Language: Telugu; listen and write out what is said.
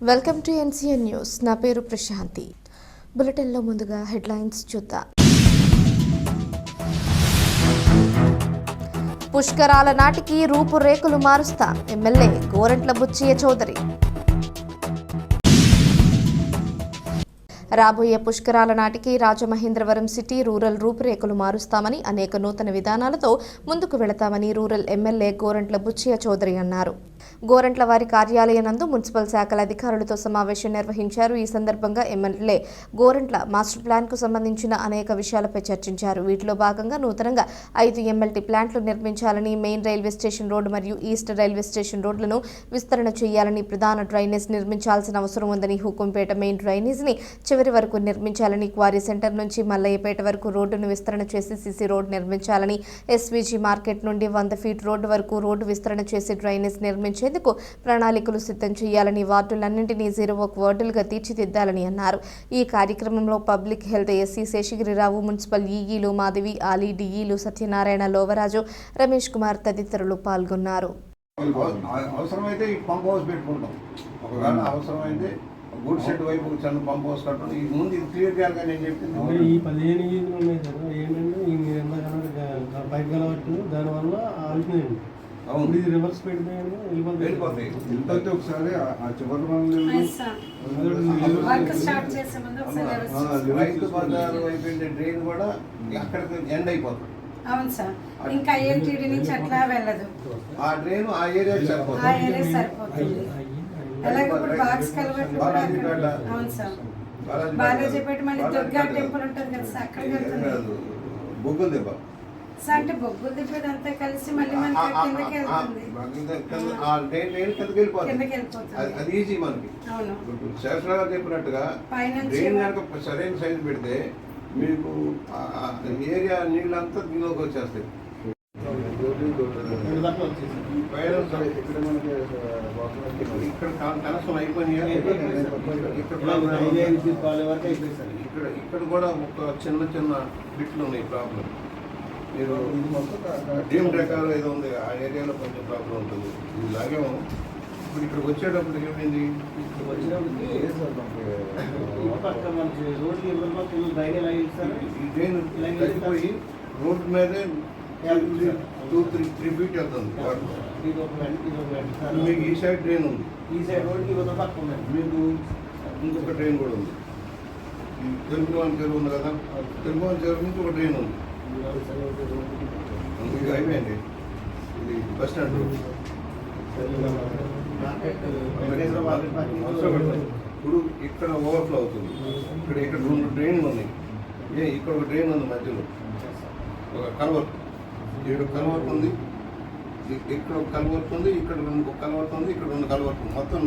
Welcome to NCN news. నా పేరు ప్రశాంతి. బులెటిన్లో ముందుగా హెడ్లైన్స్ చూద్దాం. పుష్కరాల నాటికి రూపురేఖలు మారుస్తా ఎమ్మెల్యే గోరంట్ల బుచ్చయ్య చౌదరి. రాబోయే పుష్కరాల నాటికి రాజమహేంద్రవరం సిటీ రూరల్ రూపురేఖలు మారుస్తామని, అనేక నూతన విధానాలతో ముందుకు వెళతామని రూరల్ ఎమ్మెల్యే గోరంట్ల బుచ్చయ్య చౌదరి అన్నారు. గోరంట్ల వారి కార్యాలయం నందు మున్సిపల్ శాఖల అధికారులతో సమావేశం నిర్వహించారు. ఈ సందర్భంగా ఎమ్మెల్యే గోరంట్ల మాస్టర్ ప్లాన్ కు సంబంధించిన అనేక విషయాలపై చర్చించారు. వీటిలో భాగంగా నూతనంగా 5 MLT ప్లాంట్లు నిర్మించాలని, మెయిన్ రైల్వే స్టేషన్ రోడ్డు మరియు ఈస్ట్ రైల్వే స్టేషన్ రోడ్లను విస్తరణ చేయాలని, ప్రధాన డ్రైనేజ్ నిర్మించాల్సిన అవసరం ఉందని, హుకుంపేట మెయిన్ డ్రైనేజ్ ని చివరి వరకు నిర్మించాలని, క్వారీ సెంటర్ నుంచి మల్లయ్యపేట వరకు రోడ్డును విస్తరణ చేసి సిసి రోడ్ నిర్మించాలని, ఎస్వీజీ మార్కెట్ నుండి 100 ఫీట్ రోడ్డు వరకు రోడ్డు విస్తరణ చేసి డ్రైనేజ్ నిర్మించేందుకు ప్రణాళికలు సిద్ధం చేయాలని, వార్డులన్నింటినీ 0 వార్డులుగా తీర్చిదిద్దాలని అన్నారు. ఈ కార్యక్రమంలో public health SE Seshagirirao, municipal ఈఈలు మాధవి, ఆలీ డిఈలు సత్యనారాయణ, లోవరాజు, రమేష్ కుమార్ తదితరులు పాల్గొన్నారు. అవసరమైతే ఈ పంప్ హౌస్ పెట్టుకుంటాం. ఒకవేళ అవసరమైతే గుడ్ షెడ్ వైపు చిన్న పంప్ హౌస్ కట్టడం. ఈ ముందు ఇది క్లియర్ చేయాలిగా నేను చెప్పింది. ఈ 15 ఈజీలు ఉన్నాయి సార్. ఏంటంటే ఈ మీరు ఎంత బయట కలవచ్చు, దానివల్ల ఆగిపోయింది. అవును, ఇది రివర్స్ పెడితే వెళ్ళిపోతాయి. వెళ్ళిపోతే ఒకసారి ఆ చివరి రైతు బజారు అయిపోయింది డ్రైన్ కూడా అక్కడికి ఎండ్ అయిపోతుంది. అవును సార్, ఇంకా ఏటీడీ నుంచి అట్లా వెళ్ళదు. ఆ డ్రైన్ ఆ ఏరియా సరిపోతుంది. అలాగే ఇప్పుడు బాక్స్ కలవట్లు కూడా అవును సార్, బాలాజీపేట మళ్ళీ దుర్గా టెంపుల్ ఉంటుంది కదా సార్, అక్కడికి వెళ్తుంది. బొగ్గుల దెబ్బ సార్ అంటే బొగ్గుల దెబ్బ అంతా కలిసి మళ్ళీ మనకి కిందకి వెళ్తుంది. కిందకి వెళ్ళిపోతుంది. అది ఈజీ మనకి. అవును, శాస్త్రాలు చెప్పినట్టుగా డ్రైన్ కనుక సరైన సైజు పెడితే మీకు ఏరియా నీళ్ళంతా దీనిలోకి వచ్చేస్తాయి. ఇక్కడ కనెక్షన్ అయిపోయినాయి. ఇక్కడ కూడా ఒక చిన్న బిట్లు ఉన్నాయి ప్రాబ్లం. మీరు డ్రీమ్ ప్రకారం ఏదో ఉంది, ఆ ఏరియాలో కొంచెం ప్రాబ్లం ఉంటుంది. ఇలాగే ఇప్పుడు ఇక్కడికి వచ్చేటప్పుడు ఏమైంది, ఈ డ్రైన్ తగ్గిపోయి రోడ్డు మీదే 2-3 ఫీట్ వెళ్తుంది. మీకు ఈ సైడ్ డ్రైన్ ఉంది, ఈ సైడ్ రోడ్కి మీకు ఇంకొక డ్రైన్ కూడా ఉంది. ఈ తెలుగువాని చెరువు ఉంది కదా, తెలుగువాని చెరువు నుంచి ఒక డ్రైన్ ఉంది. మీకు అయిపోయింది. ఇది బస్ స్టాండ్ రోడ్. ఇప్పుడు ఇక్కడ ఓవర్ఫ్లో అవుతుంది. ఇక్కడ 2 డ్రైన్లు ఉన్నాయి. ఇక్కడ ఒక డ్రైన్ ఉంది మధ్యలో, ఒక కల్వర్ట్. ఇక్కడ కల్వర్ట్ ఉంది, ఇక్కడ ఒక కల్వర్ట్ ఉంది, ఇక్కడ 2 కల్వర్ట్ ఉంది, ఇక్కడ 2 కల్వర్ట్ ఉంది. మొత్తం